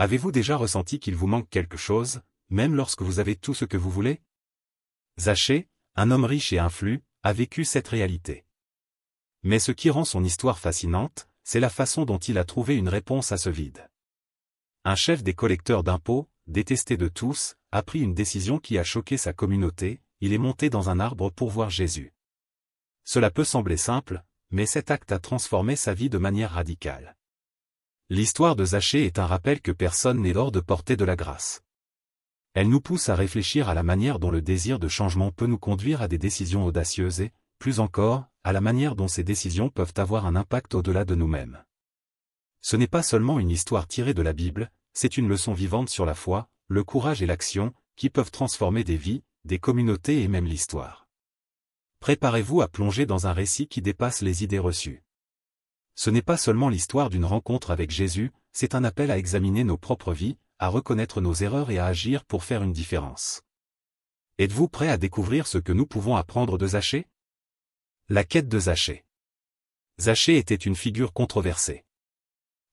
Avez-vous déjà ressenti qu'il vous manque quelque chose, même lorsque vous avez tout ce que vous voulez? Zachée, un homme riche et influent, a vécu cette réalité. Mais ce qui rend son histoire fascinante, c'est la façon dont il a trouvé une réponse à ce vide. Un chef des collecteurs d'impôts, détesté de tous, a pris une décision qui a choqué sa communauté, il est monté dans un arbre pour voir Jésus. Cela peut sembler simple, mais cet acte a transformé sa vie de manière radicale. L'histoire de Zachée est un rappel que personne n'est hors de portée de la grâce. Elle nous pousse à réfléchir à la manière dont le désir de changement peut nous conduire à des décisions audacieuses et, plus encore, à la manière dont ces décisions peuvent avoir un impact au-delà de nous-mêmes. Ce n'est pas seulement une histoire tirée de la Bible, c'est une leçon vivante sur la foi, le courage et l'action, qui peuvent transformer des vies, des communautés et même l'histoire. Préparez-vous à plonger dans un récit qui dépasse les idées reçues. Ce n'est pas seulement l'histoire d'une rencontre avec Jésus, c'est un appel à examiner nos propres vies, à reconnaître nos erreurs et à agir pour faire une différence. Êtes-vous prêt à découvrir ce que nous pouvons apprendre de Zachée? La quête de Zachée. Zachée était une figure controversée.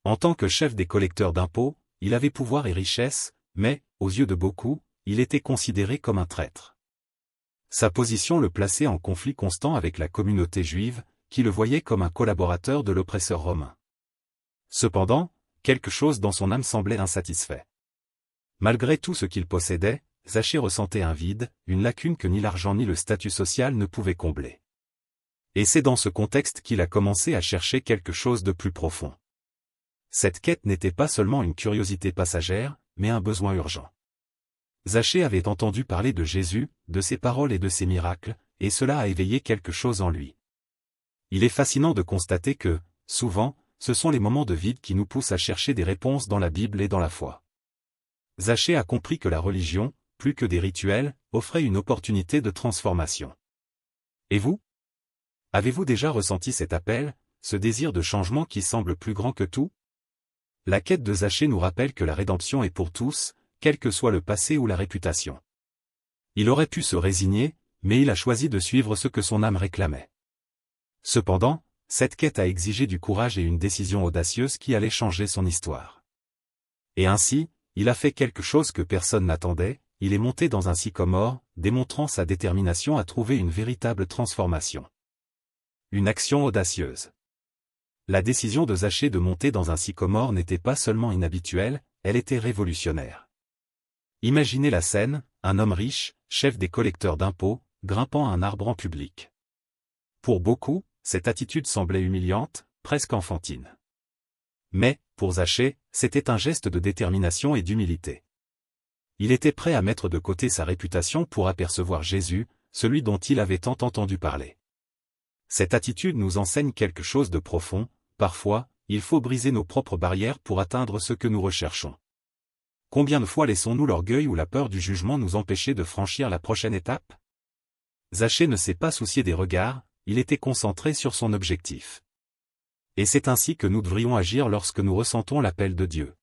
En tant que chef des collecteurs d'impôts, il avait pouvoir et richesse, mais, aux yeux de beaucoup, il était considéré comme un traître. Sa position le plaçait en conflit constant avec la communauté juive, qui le voyait comme un collaborateur de l'oppresseur romain. Cependant, quelque chose dans son âme semblait insatisfait. Malgré tout ce qu'il possédait, Zachée ressentait un vide, une lacune que ni l'argent ni le statut social ne pouvaient combler. Et c'est dans ce contexte qu'il a commencé à chercher quelque chose de plus profond. Cette quête n'était pas seulement une curiosité passagère, mais un besoin urgent. Zachée avait entendu parler de Jésus, de ses paroles et de ses miracles, et cela a éveillé quelque chose en lui. Il est fascinant de constater que, souvent, ce sont les moments de vide qui nous poussent à chercher des réponses dans la Bible et dans la foi. Zachée a compris que la religion, plus que des rituels, offrait une opportunité de transformation. Et vous? Avez-vous déjà ressenti cet appel, ce désir de changement qui semble plus grand que tout? La quête de Zachée nous rappelle que la rédemption est pour tous, quel que soit le passé ou la réputation. Il aurait pu se résigner, mais il a choisi de suivre ce que son âme réclamait. Cependant, cette quête a exigé du courage et une décision audacieuse qui allait changer son histoire. Et ainsi, il a fait quelque chose que personne n'attendait, il est monté dans un sycomore, démontrant sa détermination à trouver une véritable transformation. Une action audacieuse. La décision de Zachée de monter dans un sycomore n'était pas seulement inhabituelle, elle était révolutionnaire. Imaginez la scène, un homme riche, chef des collecteurs d'impôts, grimpant à un arbre en public. Pour beaucoup, cette attitude semblait humiliante, presque enfantine. Mais, pour Zachée, c'était un geste de détermination et d'humilité. Il était prêt à mettre de côté sa réputation pour apercevoir Jésus, celui dont il avait tant entendu parler. Cette attitude nous enseigne quelque chose de profond, parfois, il faut briser nos propres barrières pour atteindre ce que nous recherchons. Combien de fois laissons-nous l'orgueil ou la peur du jugement nous empêcher de franchir la prochaine étape? Zachée ne s'est pas soucié des regards, il était concentré sur son objectif. Et c'est ainsi que nous devrions agir lorsque nous ressentons l'appel de Dieu.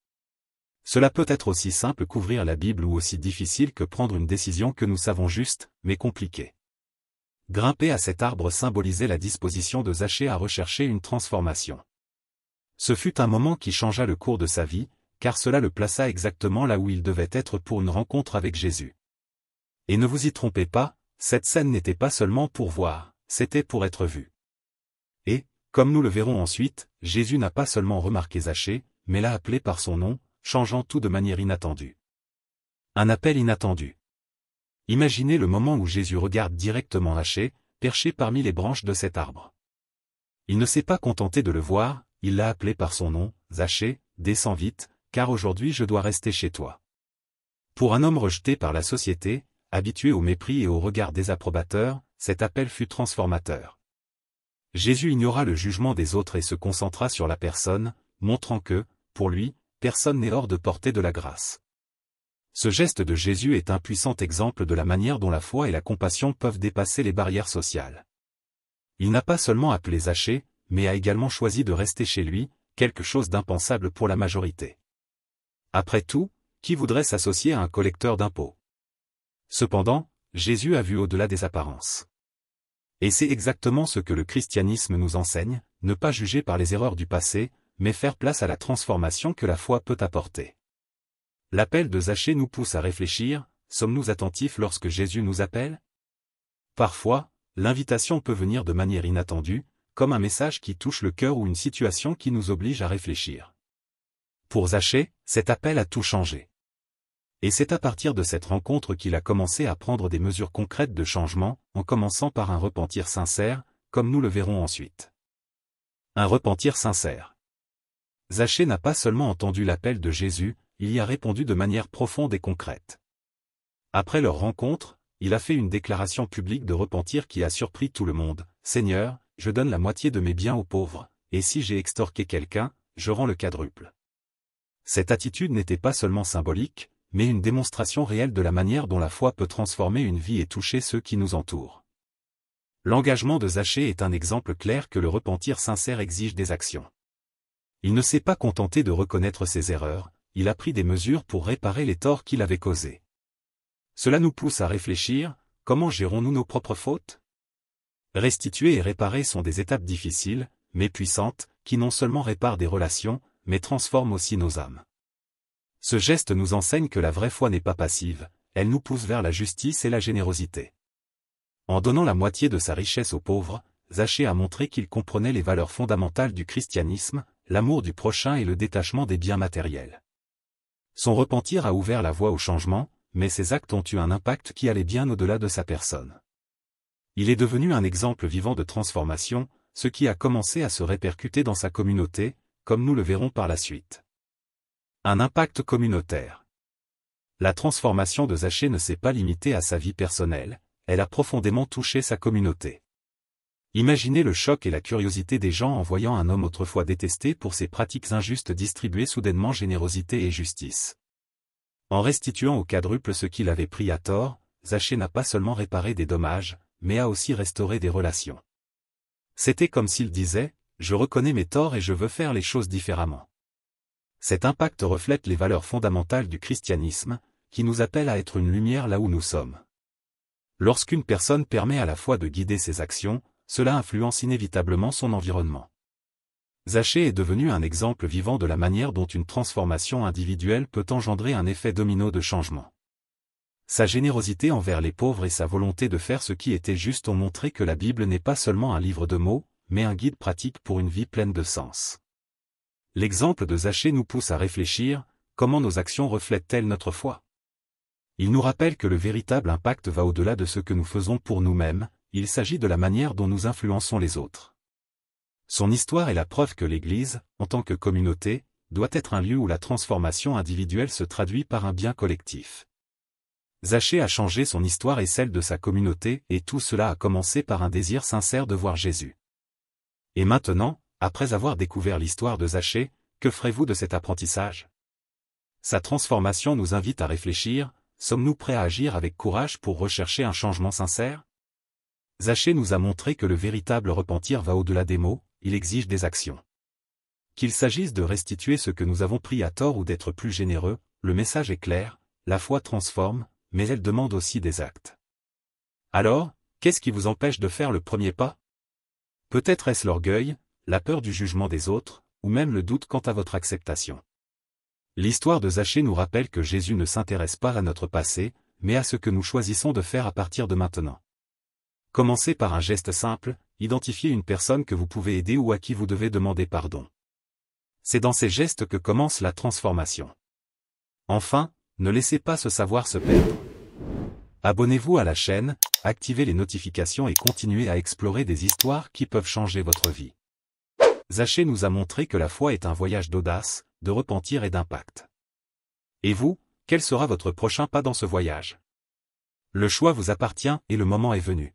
Cela peut être aussi simple qu'ouvrir la Bible ou aussi difficile que prendre une décision que nous savons juste, mais compliquée. Grimper à cet arbre symbolisait la disposition de Zachée à rechercher une transformation. Ce fut un moment qui changea le cours de sa vie, car cela le plaça exactement là où il devait être pour une rencontre avec Jésus. Et ne vous y trompez pas, cette scène n'était pas seulement pour voir, c'était pour être vu. Et, comme nous le verrons ensuite, Jésus n'a pas seulement remarqué Zachée, mais l'a appelé par son nom, changeant tout de manière inattendue. Un appel inattendu. Imaginez le moment où Jésus regarde directement Zachée, perché parmi les branches de cet arbre. Il ne s'est pas contenté de le voir, il l'a appelé par son nom, Zachée, descends vite, car aujourd'hui je dois rester chez toi. Pour un homme rejeté par la société, habitué au mépris et au regard désapprobateur, cet appel fut transformateur. Jésus ignora le jugement des autres et se concentra sur la personne, montrant que, pour lui, personne n'est hors de portée de la grâce. Ce geste de Jésus est un puissant exemple de la manière dont la foi et la compassion peuvent dépasser les barrières sociales. Il n'a pas seulement appelé Zachée, mais a également choisi de rester chez lui, quelque chose d'impensable pour la majorité. Après tout, qui voudrait s'associer à un collecteur d'impôts? Cependant, Jésus a vu au-delà des apparences. Et c'est exactement ce que le christianisme nous enseigne, ne pas juger par les erreurs du passé, mais faire place à la transformation que la foi peut apporter. L'appel de Zachée nous pousse à réfléchir, sommes-nous attentifs lorsque Jésus nous appelle? Parfois, l'invitation peut venir de manière inattendue, comme un message qui touche le cœur ou une situation qui nous oblige à réfléchir. Pour Zachée, cet appel a tout changé. Et c'est à partir de cette rencontre qu'il a commencé à prendre des mesures concrètes de changement, en commençant par un repentir sincère, comme nous le verrons ensuite. Un repentir sincère. Zachée n'a pas seulement entendu l'appel de Jésus, il y a répondu de manière profonde et concrète. Après leur rencontre, il a fait une déclaration publique de repentir qui a surpris tout le monde. « Seigneur, je donne la moitié de mes biens aux pauvres, et si j'ai extorqué quelqu'un, je rends le quadruple. » Cette attitude n'était pas seulement symbolique, mais une démonstration réelle de la manière dont la foi peut transformer une vie et toucher ceux qui nous entourent. L'engagement de Zachée est un exemple clair que le repentir sincère exige des actions. Il ne s'est pas contenté de reconnaître ses erreurs, il a pris des mesures pour réparer les torts qu'il avait causés. Cela nous pousse à réfléchir, comment gérons-nous nos propres fautes? Restituer et réparer sont des étapes difficiles, mais puissantes, qui non seulement réparent des relations, mais transforment aussi nos âmes. Ce geste nous enseigne que la vraie foi n'est pas passive, elle nous pousse vers la justice et la générosité. En donnant la moitié de sa richesse aux pauvres, Zachée a montré qu'il comprenait les valeurs fondamentales du christianisme, l'amour du prochain et le détachement des biens matériels. Son repentir a ouvert la voie au changement, mais ses actes ont eu un impact qui allait bien au-delà de sa personne. Il est devenu un exemple vivant de transformation, ce qui a commencé à se répercuter dans sa communauté, comme nous le verrons par la suite. Un impact communautaire. La transformation de Zachée ne s'est pas limitée à sa vie personnelle, elle a profondément touché sa communauté. Imaginez le choc et la curiosité des gens en voyant un homme autrefois détesté pour ses pratiques injustes distribuer soudainement générosité et justice. En restituant au quadruple ce qu'il avait pris à tort, Zachée n'a pas seulement réparé des dommages, mais a aussi restauré des relations. C'était comme s'il disait, « Je reconnais mes torts et je veux faire les choses différemment ». Cet impact reflète les valeurs fondamentales du christianisme, qui nous appellent à être une lumière là où nous sommes. Lorsqu'une personne permet à la foi de guider ses actions, cela influence inévitablement son environnement. Zachée est devenu un exemple vivant de la manière dont une transformation individuelle peut engendrer un effet domino de changement. Sa générosité envers les pauvres et sa volonté de faire ce qui était juste ont montré que la Bible n'est pas seulement un livre de mots, mais un guide pratique pour une vie pleine de sens. L'exemple de Zachée nous pousse à réfléchir, comment nos actions reflètent-elles notre foi? Il nous rappelle que le véritable impact va au-delà de ce que nous faisons pour nous-mêmes, il s'agit de la manière dont nous influençons les autres. Son histoire est la preuve que l'Église, en tant que communauté, doit être un lieu où la transformation individuelle se traduit par un bien collectif. Zachée a changé son histoire et celle de sa communauté, et tout cela a commencé par un désir sincère de voir Jésus. Et maintenant, après avoir découvert l'histoire de Zachée, que ferez-vous de cet apprentissage? Sa transformation nous invite à réfléchir, sommes-nous prêts à agir avec courage pour rechercher un changement sincère? Zachée nous a montré que le véritable repentir va au-delà des mots, il exige des actions. Qu'il s'agisse de restituer ce que nous avons pris à tort ou d'être plus généreux, le message est clair, la foi transforme, mais elle demande aussi des actes. Alors, qu'est-ce qui vous empêche de faire le premier pas? Peut-être est-ce l'orgueil, la peur du jugement des autres, ou même le doute quant à votre acceptation. L'histoire de Zachée nous rappelle que Jésus ne s'intéresse pas à notre passé, mais à ce que nous choisissons de faire à partir de maintenant. Commencez par un geste simple, identifiez une personne que vous pouvez aider ou à qui vous devez demander pardon. C'est dans ces gestes que commence la transformation. Enfin, ne laissez pas ce savoir se perdre. Abonnez-vous à la chaîne, activez les notifications et continuez à explorer des histoires qui peuvent changer votre vie. Zachée nous a montré que la foi est un voyage d'audace, de repentir et d'impact. Et vous, quel sera votre prochain pas dans ce voyage? Le choix vous appartient et le moment est venu.